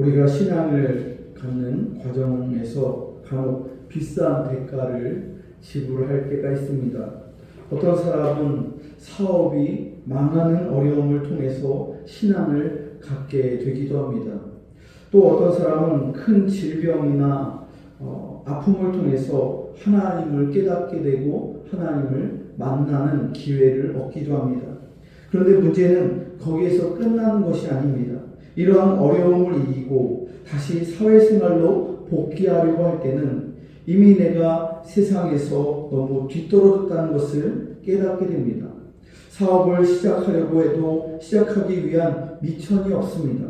우리가 신앙을 갖는 과정에서 간혹 비싼 대가를 지불할 때가 있습니다. 어떤 사람은 사업이 망하는 어려움을 통해서 신앙을 갖게 되기도 합니다. 또 어떤 사람은 큰 질병이나 아픔을 통해서 하나님을 깨닫게 되고 하나님을 만나는 기회를 얻기도 합니다. 그런데 문제는 거기에서 끝나는 것이 아닙니다. 이러한 어려움을 이기고 다시 사회생활로 복귀하려고 할 때는 이미 내가 세상에서 너무 뒤떨어졌다는 것을 깨닫게 됩니다. 사업을 시작하려고 해도 시작하기 위한 미천이 없습니다.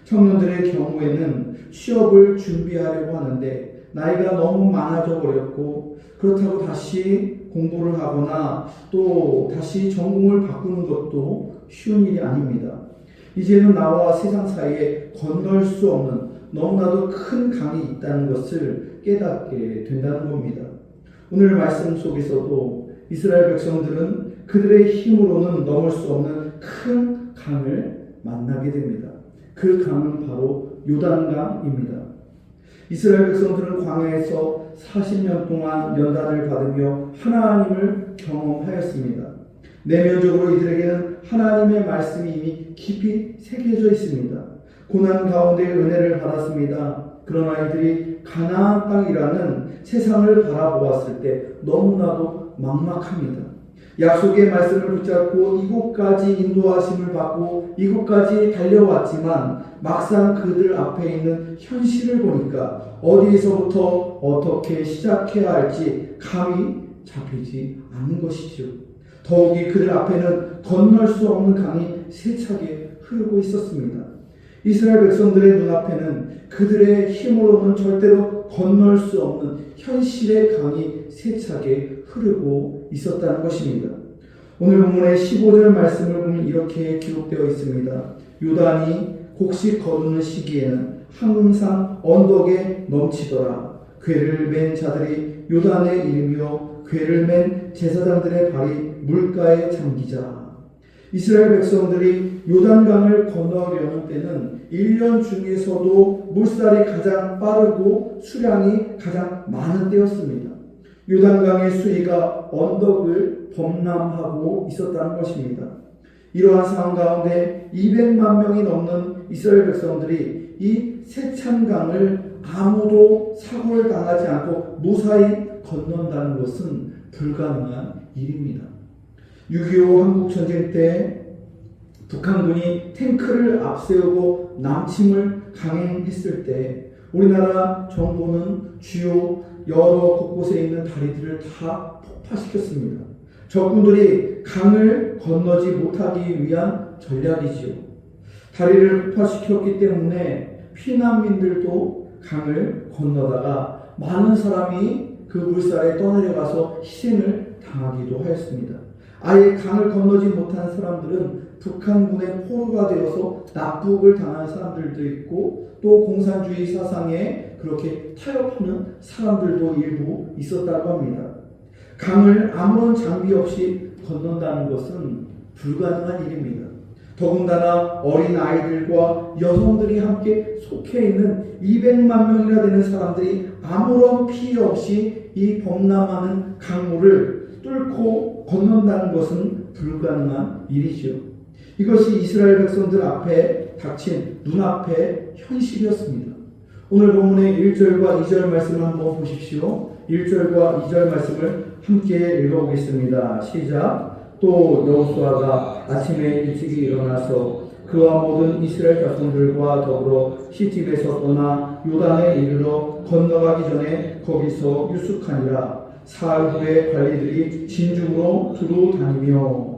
청년들의 경우에는 취업을 준비하려고 하는데 나이가 너무 많아져 버렸고, 그렇다고 다시 공부를 하거나 또 다시 전공을 바꾸는 것도 쉬운 일이 아닙니다. 이제는 나와 세상 사이에 건널 수 없는 너무나도 큰 강이 있다는 것을 깨닫게 된다는 겁니다. 오늘 말씀 속에서도 이스라엘 백성들은 그들의 힘으로는 넘을 수 없는 큰 강을 만나게 됩니다. 그 강은 바로 요단강입니다. 이스라엘 백성들은 광야에서 40년 동안 연단을 받으며 하나님을 경험하였습니다. 내면적으로 이들에게는 하나님의 말씀이 이미 깊이 새겨져 있습니다. 고난 가운데 은혜를 받았습니다. 그러나 이들이 가나안 땅이라는 세상을 바라보았을 때 너무나도 막막합니다. 약속의 말씀을 붙잡고 이곳까지 인도하심을 받고 이곳까지 달려왔지만 막상 그들 앞에 있는 현실을 보니까 어디에서부터 어떻게 시작해야 할지 감이 잡히지 않는 것이죠. 더욱이 그들 앞에는 건널 수 없는 강이 세차게 흐르고 있었습니다. 이스라엘 백성들의 눈앞에는 그들의 힘으로는 절대로 건널 수 없는 현실의 강이 세차게 흐르고 있었다는 것입니다. 오늘 본문의 15절 말씀을 보면 이렇게 기록되어 있습니다. 요단이 곡식 거두는 시기에는 항상 언덕에 넘치더라. 궤를 맨 자들이 요단에 이르며 궤를 맨 제사장들의 발이 물가에 잠기자. 이스라엘 백성들이 요단강을 건너려는 때는 1년 중에서도 물살이 가장 빠르고 수량이 가장 많은 때였습니다. 요단강의 수위가 언덕을 범람하고 있었다는 것입니다. 이러한 상황 가운데 200만 명이 넘는 이스라엘 백성들이 이 세찬 강을 아무도 사고를 당하지 않고 무사히 건넌다는 것은 불가능한 일입니다. 6.25 한국전쟁 때 북한군이 탱크를 앞세우고 남침을 강행했을 때 우리나라 정부는 주요 여러 곳곳에 있는 다리들을 다 폭파시켰습니다. 적군들이 강을 건너지 못하기 위한 전략이지요. 다리를 폭파시켰기 때문에 피난민들도 강을 건너다가 많은 사람이 그 물살에 떠내려가서 희생을 당하기도 하였습니다. 아예 강을 건너지 못한 사람들은 북한군의 포로가 되어서 납북을 당한 사람들도 있고 또 공산주의 사상에 그렇게 타협하는 사람들도 일부 있었다고 합니다. 강을 아무런 장비 없이 건넌다는 것은 불가능한 일입니다. 더군다나 어린 아이들과 여성들이 함께 속해 있는 200만 명이나 되는 사람들이 아무런 피해 없이 이 범람하는 강물을 뚫고 건넌다는 것은 불가능한 일이죠. 이것이 이스라엘 백성들 앞에 닥친 눈앞의 현실이었습니다. 오늘 본문의 1절과 2절 말씀을 한번 보십시오. 1절과 2절 말씀을 함께 읽어보겠습니다. 시작. 또 여호수아가 아침에 일찍이 일어나서 그와 모든 이스라엘 자손들과 더불어 시팀에서 떠나 요단에 이르러 건너가기 전에 거기서 유숙하니라. 사흘 후에 관리들이 진중으로 두루 다니며.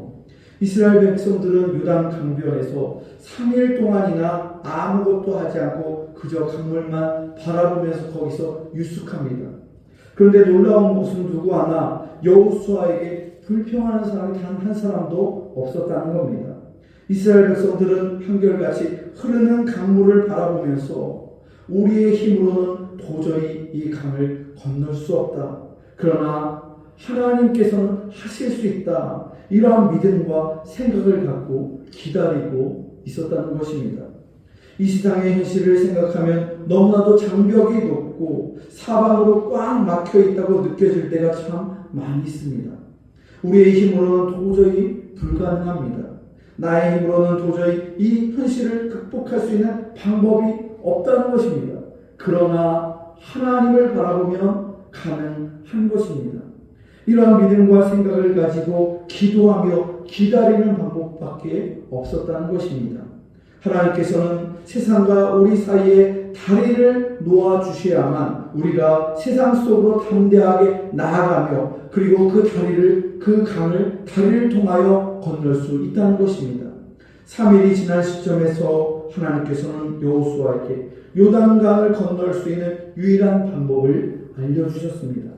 이스라엘 백성들은 요단 강변에서 3일 동안이나 아무것도 하지 않고 그저 강물만 바라보면서 거기서 유숙합니다. 그런데 놀라운 것은 누구 하나 여호수아에게 불평하는 사람이 단 한 사람도 없었다는 겁니다. 이스라엘 백성들은 한결같이 흐르는 강물을 바라보면서 우리의 힘으로는 도저히 이 강을 건널 수 없다. 그러나 하나님께서는 하실 수 있다. 이러한 믿음과 생각을 갖고 기다리고 있었다는 것입니다. 이 세상의 현실을 생각하면 너무나도 장벽이 높고 사방으로 꽉 막혀 있다고 느껴질 때가 참 많이 있습니다. 우리의 힘으로는 도저히 불가능합니다. 나의 힘으로는 도저히 이 현실을 극복할 수 있는 방법이 없다는 것입니다. 그러나 하나님을 바라보면 가능한 것입니다. 이러한 믿음과 생각을 가지고 기도하며 기다리는 방법밖에 없었다는 것입니다. 하나님께서는 세상과 우리 사이에 다리를 놓아주셔야만 우리가 세상 속으로 담대하게 나아가며 그리고 그 강을 다리를 통하여 건널 수 있다는 것입니다. 3일이 지난 시점에서 하나님께서는 여호수아에게 요단강을 건널 수 있는 유일한 방법을 알려주셨습니다.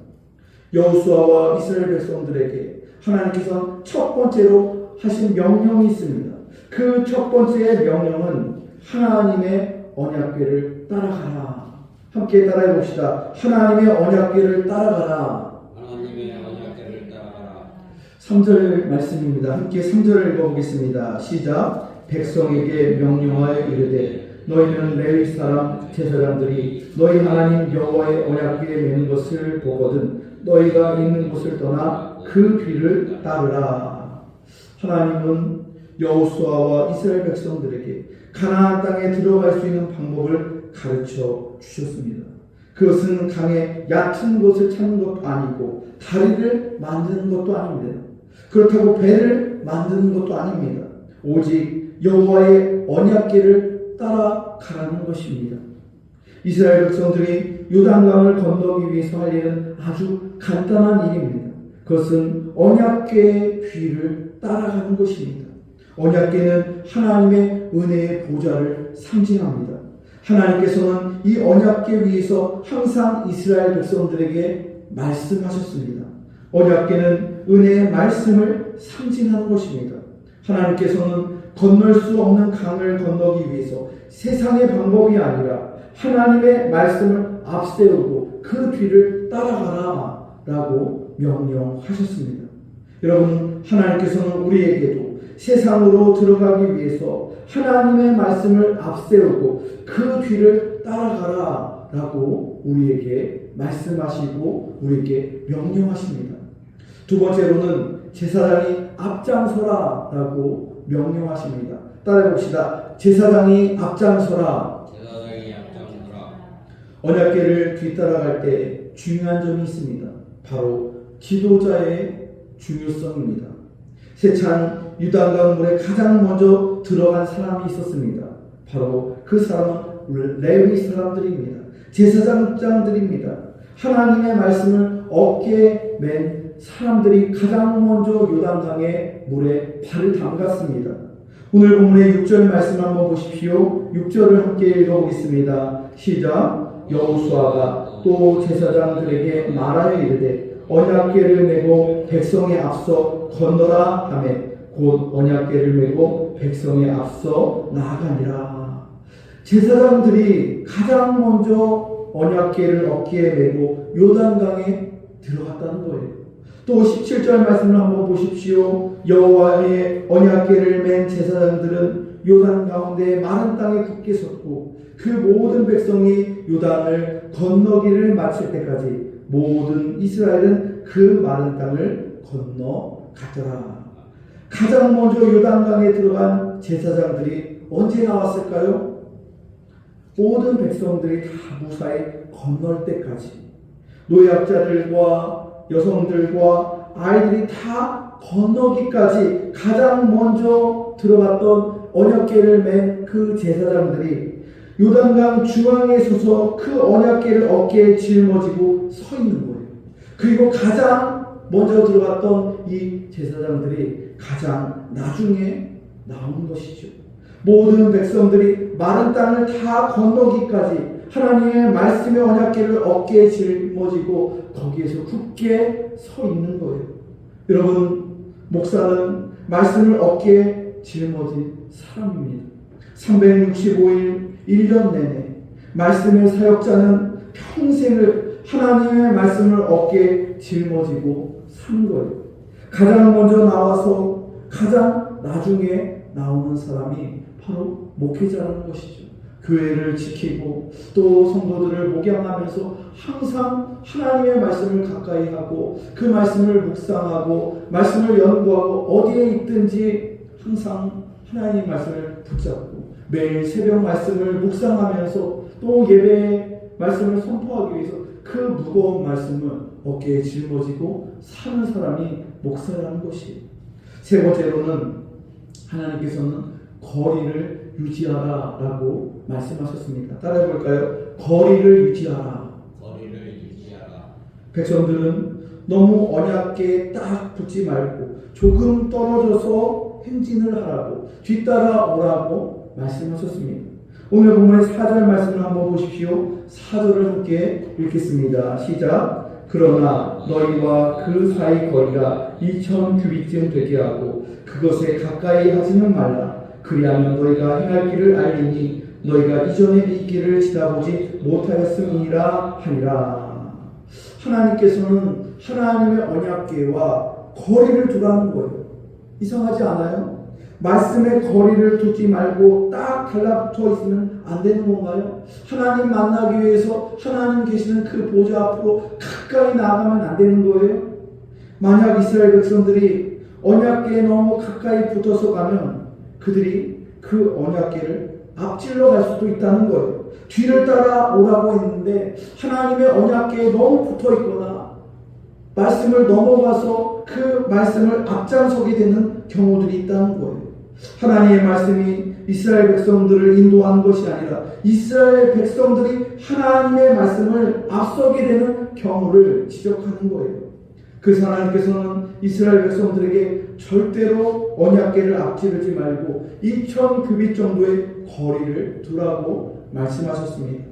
여호수아와 이스라엘 백성들에게 하나님께서는 첫 번째로 하신 명령이 있습니다. 그 첫 번째 명령은 하나님의 언약궤를 따라가라. 함께 따라해 봅시다. 하나님의 언약궤를 따라가라. 하나님의 언약궤를 따라가라. 3절 말씀입니다. 함께 3절을 읽어보겠습니다. 시작. 백성에게 명령하여 이르되 너희는 레위 사람 제사장들이 너희 하나님 여호와의 언약궤에 매는 것을 보거든 너희가 있는 곳을 떠나 그 뒤를 따르라. 하나님은 여호수아와 이스라엘 백성들에게 가나안 땅에 들어갈 수 있는 방법을 가르쳐 주셨습니다. 그것은 강의 얕은 곳을 찾는 것도 아니고 다리를 만드는 것도 아닙니다. 그렇다고 배를 만드는 것도 아닙니다. 오직 여호와의 언약궤를 따라가라는 것입니다. 이스라엘 백성들이 요단강을 건너기 위해서 할 일은 아주 간단한 일입니다. 그것은 언약궤의 뒤를 따라가는 것입니다. 언약궤는 하나님의 은혜의 보좌를 상징합니다. 하나님께서는 이 언약궤 위에서 항상 이스라엘 백성들에게 말씀하셨습니다. 언약궤는 은혜의 말씀을 상징하는 것입니다. 하나님께서는 건널 수 없는 강을 건너기 위해서 세상의 방법이 아니라 하나님의 말씀을 앞세우고 그 뒤를 따라가라 라고 명령하셨습니다. 여러분, 하나님께서는 우리에게도 세상으로 들어가기 위해서 하나님의 말씀을 앞세우고 그 뒤를 따라가라 라고 우리에게 말씀하시고 우리에게 명령하십니다. 두 번째로는 제사장이 앞장서라 라고 명령하십니다. 따라해 봅시다. 제사장이 앞장서라. 제사장이 앞장서라. 언약궤를 뒤따라갈 때 중요한 점이 있습니다. 바로 지도자의 중요성입니다. 세찬 유단강 물에 가장 먼저 들어간 사람이 있었습니다. 바로 그 사람은 레위 사람들입니다. 제사장들입니다. 하나님의 말씀을 어깨에 맨 사람들이 가장 먼저 요단강의 물에 발을 담갔습니다. 오늘 본문의 6절 말씀 한번 보십시오. 6절을 함께 읽어보겠습니다. 시작. 여호수아가 또 제사장들에게 말하여 이르되 언약궤를 메고 백성에 앞서 건너라 하며 곧 언약궤를 메고 백성에 앞서 나아가니라. 제사장들이 가장 먼저 언약궤를 어깨에 메고 요단강에 들어갔다는 거예요. 또 17절 말씀을 한번 보십시오. 여호와의 언약궤를 맨 제사장들은 요단 가운데 마른 땅에 굳게 섰고 그 모든 백성이 요단을 건너기를 마칠 때까지 모든 이스라엘은 그 마른 땅을 건너갔더라. 가장 먼저 요단강에 들어간 제사장들이 언제 나왔을까요? 모든 백성들이 다 무사히 건널 때까지. 노약자들과 여성들과 아이들이 다 건너기까지 가장 먼저 들어갔던 언약궤를 맨 그 제사장들이 요단강 중앙에 서서 그 언약궤를 어깨에 짊어지고 서 있는 거예요. 그리고 가장 먼저 들어갔던 이 제사장들이 가장 나중에 나온 것이죠. 모든 백성들이 마른 땅을 다 건너기까지 하나님의 말씀의 언약궤를 어깨에 짊어지고 거기에서 굳게 서 있는 거예요. 여러분, 목사는 말씀을 어깨에 짊어진 사람입니다. 365일 1년 내내 말씀의 사역자는 평생을 하나님의 말씀을 어깨에 짊어지고 사는 거예요. 가장 먼저 나와서 가장 나중에 나오는 사람이 바로 목회자라는 것이죠. 교회를 지키고 또 성도들을 목양하면서 항상 하나님의 말씀을 가까이 하고 그 말씀을 묵상하고 말씀을 연구하고 어디에 있든지 항상 하나님의 말씀을 붙잡고 매일 새벽 말씀을 묵상하면서 또 예배의 말씀을 선포하기 위해서 그 무거운 말씀을 어깨에 짊어지고 사는 사람이 목사라는 것이에요. 세 번째로는 하나님께서는 거리를 유지하라라고 말씀하셨습니다. 따라해 볼까요? 거리를 유지하라. 거리를 유지하라. 백성들은 너무 언약궤에 딱 붙지 말고 조금 떨어져서 행진을 하라고 뒤따라 오라고 말씀하셨습니다. 오늘 본문의 4절 말씀을 한번 보십시오. 4절을 함께 읽겠습니다. 시작. 그러나 너희와 그 사이 거리가 2000규빗쯤 되게 하고 그것에 가까이 하지는 말라. 그리하면 너희가 행할 길을 알리니 너희가 이전에 이 길을 지나보지 못하였음이니라 하니라. 하나님께서는 하나님의 언약궤와 거리를 두라는 거예요. 이상하지 않아요? 말씀에 거리를 두지 말고 딱 달라붙어 있으면 안 되는 건가요? 하나님 만나기 위해서 하나님 계시는 그 보좌 앞으로 가까이 나아가면 안 되는 거예요? 만약 이스라엘 백성들이 언약궤에 너무 가까이 붙어서 가면 그들이 그 언약궤를 앞질러 갈 수도 있다는 거예요. 뒤를 따라 오라고 했는데 하나님의 언약궤에 너무 붙어 있거나 말씀을 넘어가서 그 말씀을 앞장서게 되는 경우들이 있다는 거예요. 하나님의 말씀이 이스라엘 백성들을 인도하는 것이 아니라 이스라엘 백성들이 하나님의 말씀을 앞서게 되는 경우를 지적하는 거예요. 그래서 하나님께서는 이스라엘 백성들에게 절대로 언약궤를 앞지르지 말고 2000규빗 정도의 거리를 두라고 말씀하셨습니다.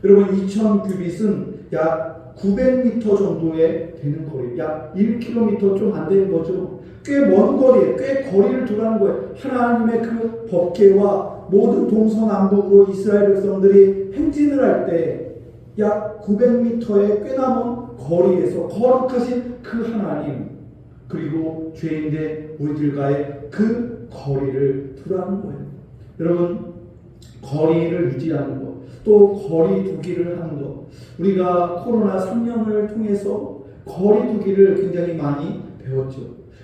여러분 2000규빗은 약 900m 정도에 되는 거리, 약 1km 좀 안 되는 거죠. 꽤 먼 거리에, 꽤 거리를 두라는 거예요. 하나님의 그 법궤와 모든 동서남북으로 이스라엘 백성들이 행진을 할 때 약 900m의 꽤나 먼 거리에서 거룩하신 그 하나님, 그리고 죄인된 우리들과의 그 거리를 두라는 거예요. 여러분, 거리를 유지하는 것, 또 거리 두기를 하는 것. 우리가 코로나 3년을 통해서 거리 두기를 굉장히 많이 배웠죠.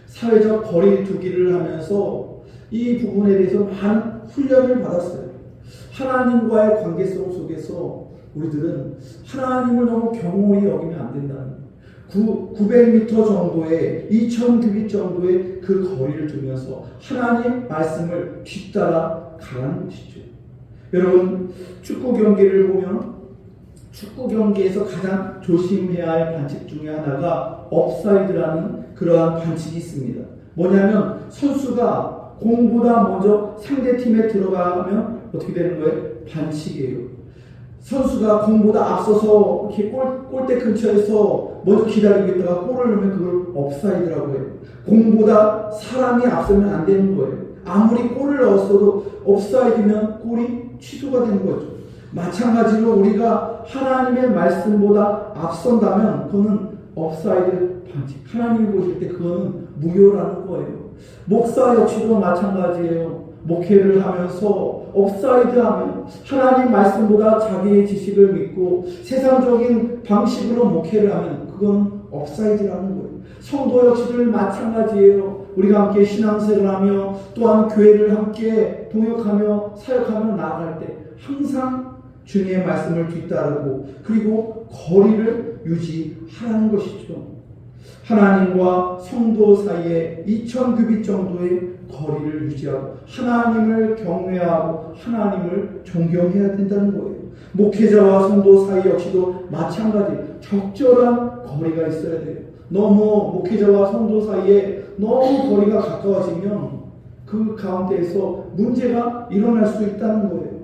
사회적 거리 두기를 하면서 이 부분에 대해서 많은 훈련을 받았어요. 하나님과의 관계성 속에서 우리들은 하나님을 너무 경홀히 여기면 안 된다는 거예요. 900m 정도의 2000규빗 정도의 그 거리를 두면서 하나님 말씀을 뒤따라 가라는 것이죠. 여러분, 축구 경기를 보면 축구 경기에서 가장 조심해야 할 반칙 중에 하나가 업사이드라는 그러한 반칙이 있습니다. 뭐냐면 선수가 공보다 먼저 상대팀에 들어가면 어떻게 되는 거예요? 반칙이에요. 선수가 공보다 앞서서 이렇게 골대 근처에서 먼저 기다리고 있다가 골을 넣으면 그걸 업사이드라고 해요. 공보다 사람이 앞서면 안 되는 거예요. 아무리 골을 넣었어도 업사이드면 골이 취소가 되는 거죠. 마찬가지로 우리가 하나님의 말씀보다 앞선다면 그거는 업사이드 반칙. 하나님이 보실 때 그거는 무효라는 거예요. 목사 역시도 마찬가지예요. 목회를 하면서 업사이드 하면 하나님 말씀보다 자기의 지식을 믿고 세상적인 방식으로 목회를 하면 그건 업사이드라는 거예요. 성도 역시도 마찬가지예요. 우리가 함께 신앙생활을 하며 또한 교회를 함께 동역하며 사역하며 나아갈 때 항상 주님의 말씀을 뒤따르고 그리고 거리를 유지하라는 것이죠. 하나님과 성도 사이에 2000규빗 정도의 거리를 유지하고 하나님을 경외하고 하나님을 존경해야 된다는 거예요. 목회자와 성도 사이 역시도 마찬가지 적절한 거리가 있어야 돼요. 너무 목회자와 성도 사이에 너무 거리가 가까워지면 그 가운데에서 문제가 일어날 수 있다는 거예요.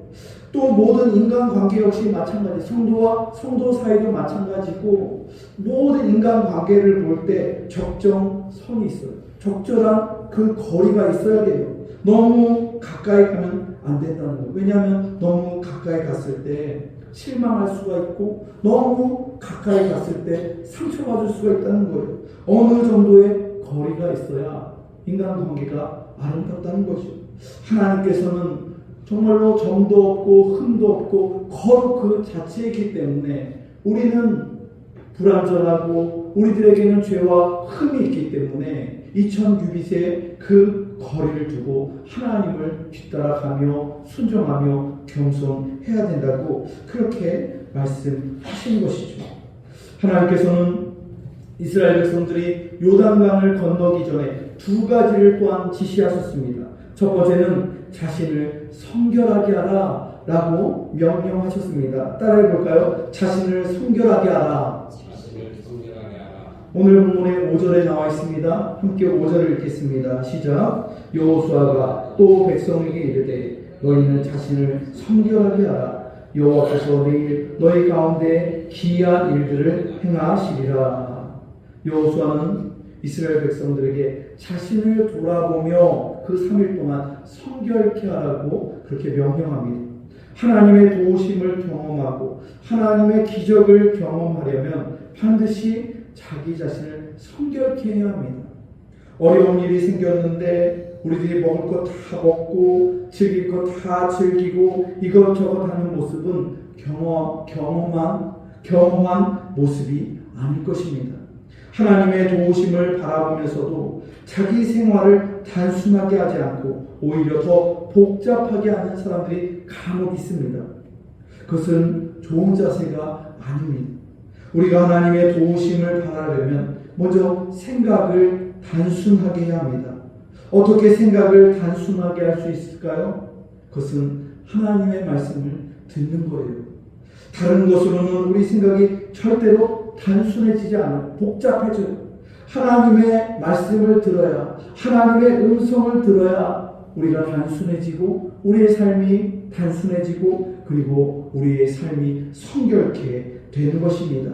또 모든 인간관계 역시 마찬가지, 성도와 성도 사이도 마찬가지고 모든 인간관계를 볼 때 적정선이 있어요. 적절한 그 거리가 있어야 돼요. 너무 가까이 가면 안 된다는 거예요. 왜냐하면 너무 가까이 갔을 때 실망할 수가 있고 너무 가까이 갔을 때 상처받을 수가 있다는 거예요. 어느 정도의 거리가 있어야 인간관계가 아름답다는 거죠. 하나님께서는 정말로 점도 없고 흠도 없고 거룩 그 자체이기 때문에 우리는 불완전하고 우리들에게는 죄와 흠이 있기 때문에 2000규빗의 그 거리를 두고 하나님을 뒤따라가며 순종하며 겸손해야 된다고 그렇게 말씀하신 것이죠. 하나님께서는 이스라엘 백성들이 요단강을 건너기 전에 두 가지를 또한 지시하셨습니다. 첫 번째는 자신을 성결하게 하라 라고 명령하셨습니다. 따라해 볼까요? 자신을 성결하게 하라. 자신을 성결하게 하라. 오늘 본문의 5절에 나와 있습니다. 함께 5절을 읽겠습니다. 시작. 여호수아가 또 백성에게 이르되 너희는 자신을 성결하게 하라. 여호와께서 내일 너희 가운데 기이한 일들을 행하시리라. 여호수아는 이스라엘 백성들에게 자신을 돌아보며 그 3일 동안 성결케 하라고 그렇게 명령합니다. 하나님의 도우심을 경험하고 하나님의 기적을 경험하려면 반드시 자기 자신을 성결케 해야 합니다. 어려운 일이 생겼는데 우리들이 먹을 것 다 먹고 즐길 것 다 즐기고 이것저것 하는 모습은 경험한 모습이 아닐 것입니다. 하나님의 도우심을 바라보면서도 자기 생활을 단순하게 하지 않고 오히려 더 복잡하게 하는 사람들이 간혹 있습니다. 그것은 좋은 자세가 아닙니다. 우리가 하나님의 도우심을 바라려면 먼저 생각을 단순하게 해야 합니다. 어떻게 생각을 단순하게 할 수 있을까요? 그것은 하나님의 말씀을 듣는 거예요. 다른 것으로는 우리 생각이 절대로 단순해지지 않아요. 복잡해져요. 하나님의 말씀을 들어야, 하나님의 음성을 들어야 우리가 단순해지고 우리의 삶이 단순해지고 그리고 우리의 삶이 성결케 되는 것입니다.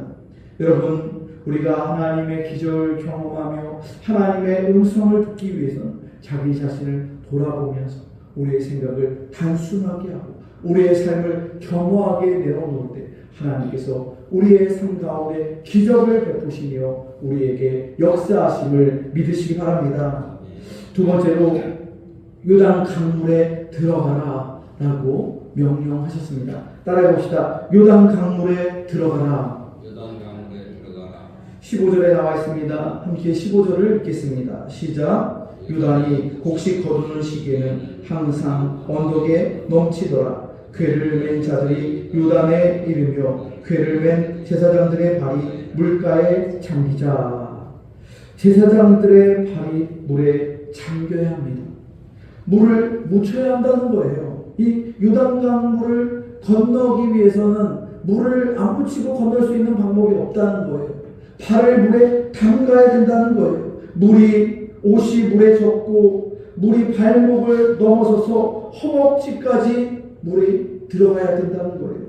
여러분, 우리가 하나님의 기적을 경험하며 하나님의 음성을 듣기 위해서는 자기 자신을 돌아보면서 우리의 생각을 단순하게 하고 우리의 삶을 겸허하게 내어놓을 때 하나님께서 우리의 삶 가운데 기적을 베푸시며 우리에게 역사하심을 믿으시기 바랍니다. 두 번째로 요단 강물에 들어가라 라고 명령하셨습니다. 따라해 봅시다. 요단 강물에 들어가라. 요단 강물에 들어가라. 15절에 나와 있습니다. 함께 15절을 읽겠습니다. 시작. 요단이 곡식 거두는 시기에는 항상 언덕에 넘치더라. 궤를 맨 자들이 요단에 이르며 궤를 맨 제사장들의 발이 물가에 잠기자. 제사장들의 발이 물에 잠겨야 합니다. 물을 묻혀야 한다는 거예요. 이 요단강물을 건너기 위해서는 물을 안 묻히고 건널 수 있는 방법이 없다는 거예요. 발을 물에 담가야 된다는 거예요. 옷이 물에 젖고 물이 발목을 넘어서서 허벅지까지 물이 들어가야 된다는 거예요.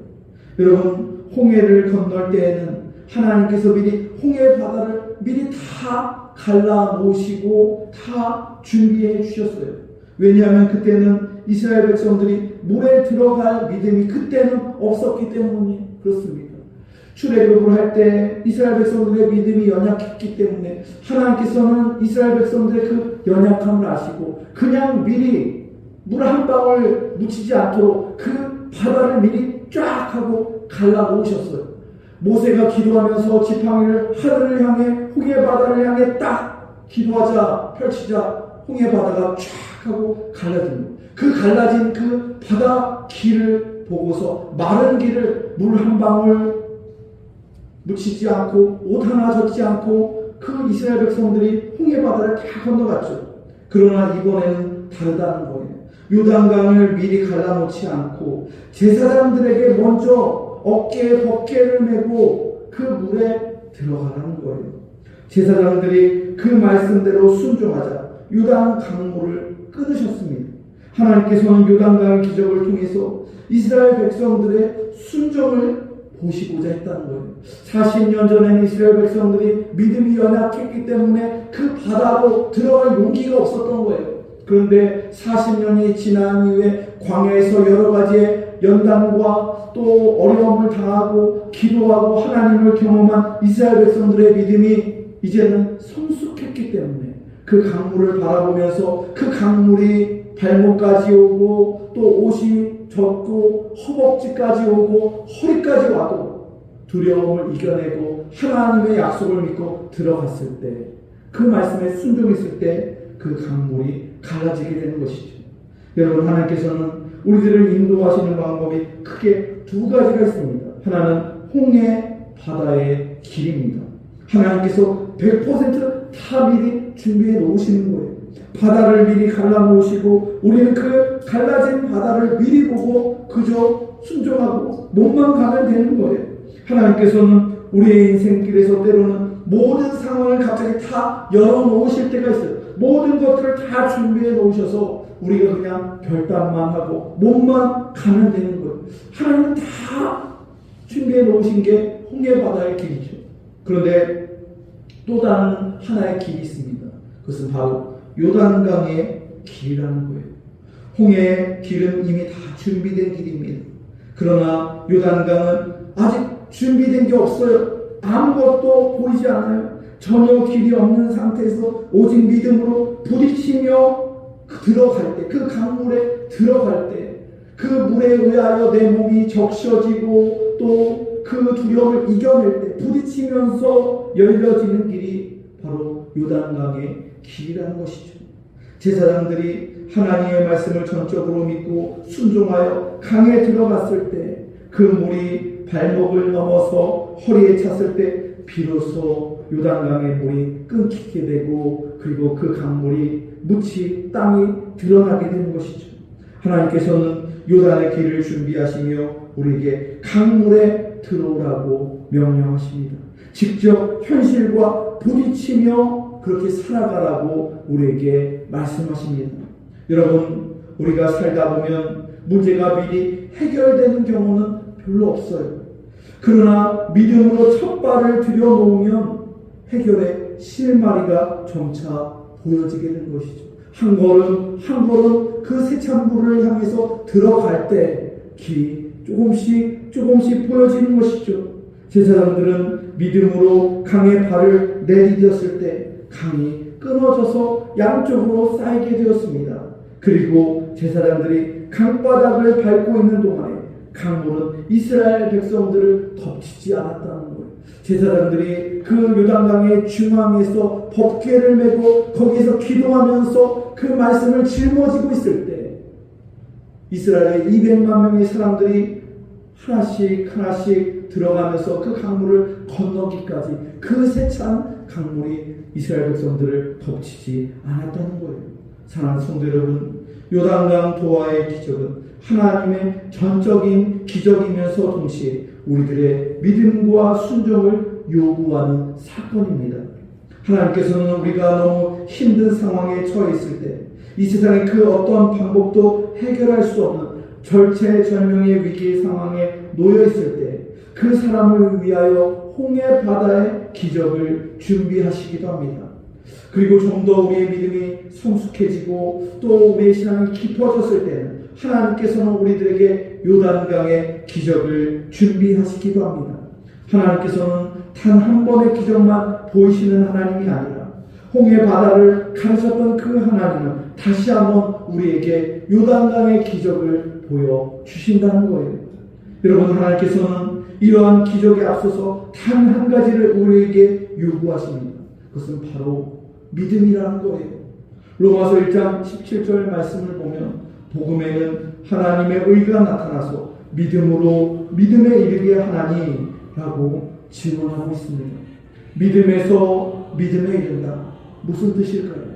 여러분, 홍해를 건널 때에는 하나님께서 미리 홍해 바다를 미리 다 갈라 놓으시고 다 준비해 주셨어요. 왜냐하면 그때는 이스라엘 백성들이 물에 들어갈 믿음이 그때는 없었기 때문이 그렇습니다. 출애굽을 할 때 이스라엘 백성들의 믿음이 연약했기 때문에 하나님께서는 이스라엘 백성들의 그 연약함을 아시고 그냥 미리 물 한 방울 묻히지 않도록 그 바다를 미리 쫙 하고 갈라 놓으셨어요. 모세가 기도하면서 지팡이를 하늘을 향해 홍해 바다를 향해 딱 기도하자 펼치자 홍해 바다가 쫙 하고 갈라진 그 갈라진 그 바다 길을 보고서 마른 길을 물 한 방울 묻히지 않고 옷 하나 젖지 않고 그 이스라엘 백성들이 홍해 바다를 다 건너갔죠. 그러나 이번에는 다르다는 거예요. 요단강을 미리 갈라놓지 않고 제사장들에게 먼저 어깨에 덮개를 메고 그 물에 들어가라는 거예요. 제사장들이 그 말씀대로 순종하자 요단 강물을 끊으셨습니다. 하나님께서는 요단강의 기적을 통해서 이스라엘 백성들의 순종을 보시고자 했다는 거예요. 40년 전에는 이스라엘 백성들이 믿음이 연약했기 때문에 그 바다로 들어갈 용기가 없었던 거예요. 그런데 40년이 지난 이후에 광야에서 여러 가지의 연단과 또 어려움을 당하고 기도하고 하나님을 경험한 이스라엘 백성들의 믿음이 이제는 성숙했기 때문에 그 강물을 바라보면서 그 강물이 발목까지 오고 또 옷이 젖고 허벅지까지 오고 허리까지 와도 두려움을 이겨내고 하나님의 약속을 믿고 들어갔을 때, 그 말씀에 순종했을 때 그 강물이 갈라지게 되는 것이죠. 여러분, 하나님께서는 우리들을 인도하시는 방법이 크게 두 가지가 있습니다. 하나는 홍해 바다의 길입니다. 하나님께서 100% 다 미리 준비해 놓으시는 거예요. 바다를 미리 갈라놓으시고 우리는 그 갈라진 바다를 미리 보고 그저 순종하고 몸만 가면 되는 거예요. 하나님께서는 우리의 인생길에서 때로는 모든 상황을 갑자기 다 열어놓으실 때가 있어요. 모든 것들을 다 준비해 놓으셔서 우리가 그냥 결단만 하고 몸만 가면 되는 거예요. 하나님은 다 준비해 놓으신 게 홍해 바다의 길이죠. 그런데 또 다른 하나의 길이 있습니다. 그것은 바로 요단강의 길이라는 거예요. 홍해의 길은 이미 다 준비된 길입니다. 그러나 요단강은 아직 준비된 게 없어요. 아무것도 보이지 않아요. 전혀 길이 없는 상태에서 오직 믿음으로 부딪히며 들어갈 때, 그 강물에 들어갈 때, 그 물에 의하여 내 몸이 적셔지고 또 그 두려움을 이겨낼 때 부딪히면서 열려지는 길이 바로 요단강의 길이라는 것이죠. 제사장들이 하나님의 말씀을 전적으로 믿고 순종하여 강에 들어갔을 때 그 물이 발목을 넘어서 허리에 찼을 때 비로소 요단강의 물이 끊기게 되고, 그리고 그 강물이 묻히 땅이 드러나게 되는 것이죠. 하나님께서는 요단의 길을 준비하시며 우리에게 강물에 들어오라고 명령하십니다. 직접 현실과 부딪히며 그렇게 살아가라고 우리에게 말씀하십니다. 여러분, 우리가 살다 보면 문제가 미리 해결되는 경우는 별로 없어요. 그러나 믿음으로 첫 발을 들여놓으면 해결의 실마리가 점차 보여지게 되는 것이죠. 한 걸음 한 걸음 그 세찬물을 향해서 들어갈 때 길이 조금씩 보여지는 것이죠. 제사장들은 믿음으로 강에 발을 내디뎠을 때 강이 끊어져서 양쪽으로 쌓이게 되었습니다. 그리고 제사장들이 강바닥을 밟고 있는 동안에 강물은 이스라엘 백성들을 덮치지 않았다는 거예요. 제사장들이 그 요단강의 중앙에서 법궤를 메고 거기서 기도하면서 그 말씀을 짊어지고 있을 때 이스라엘의 200만 명의 사람들이 하나씩 들어가면서 그 강물을 건너기까지 그 세찬 강물이 이스라엘 백성들을 덮치지 않았다는 거예요. 사랑하는 성도 여러분, 요단강 도하의 기적은 하나님의 전적인 기적이면서 동시에 우리들의 믿음과 순종을 요구하는 사건입니다. 하나님께서는 우리가 너무 힘든 상황에 처해 있을 때, 이 세상의 그 어떤 방법도 해결할 수 없는 절체절명의 위기 상황에 놓여 있을 때 그 사람을 위하여 홍해 바다의 기적을 준비하시기도 합니다. 그리고 좀 더 우리의 믿음이 성숙해지고 또 우리의 신앙이 깊어졌을 때는 하나님께서는 우리들에게 요단강의 기적을 준비하시기도 합니다. 하나님께서는 단 한 번의 기적만 보이시는 하나님이 아니라 홍해 바다를 가르쳤던 그 하나님은 다시 한번 우리에게 요단강의 기적을 보여주신다는 거예요. 여러분, 하나님께서는 이러한 기적에 앞서서 단 한 가지를 우리에게 요구하십니다. 그것은 바로 믿음이라는 거예요. 로마서 1장 17절 말씀을 보면 복음에는 하나님의 의가 나타나서 믿음으로 믿음에 이르게 하나니라고 증언하고 있습니다. 믿음에서 믿음에 이른다. 무슨 뜻일까요?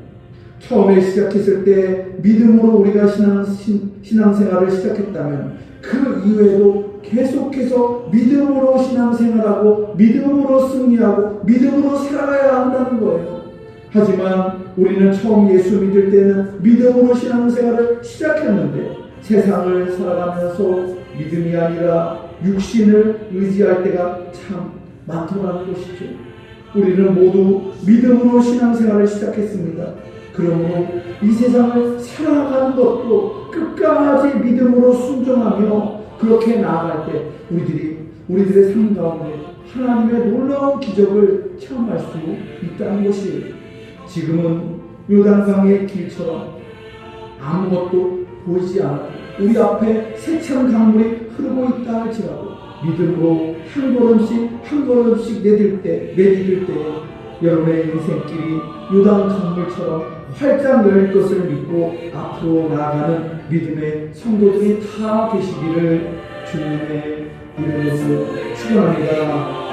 처음에 시작했을 때 믿음으로 우리가 신앙생활을 시작했다면 그 이후에도 계속해서 믿음으로 신앙생활하고 믿음으로 승리하고 믿음으로 살아가야 한다는 거예요. 하지만 우리는 처음 예수 믿을 때는 믿음으로 신앙생활을 시작했는데 세상을 살아가면서 믿음이 아니라 육신을 의지할 때가 참 많더라는 것이죠. 우리는 모두 믿음으로 신앙생활을 시작했습니다. 그러므로 이 세상을 살아가는 것도 끝까지 믿음으로 순종하며 그렇게 나아갈 때 우리들의 삶 가운데 하나님의 놀라운 기적을 체험할 수 있다는 것이에요. 지금은 요단강의 길처럼 아무것도 보이지 않고 우리 앞에 세찬 강물이 흐르고 있다 할지라도 믿음으로 한 걸음씩 내딜 때 여러분의 인생길이 요단 강물처럼 활짝 열릴 것을 믿고 앞으로 나아가는 믿음의 성도들이 다 되시기를 주님의 이름으로 축원합니다.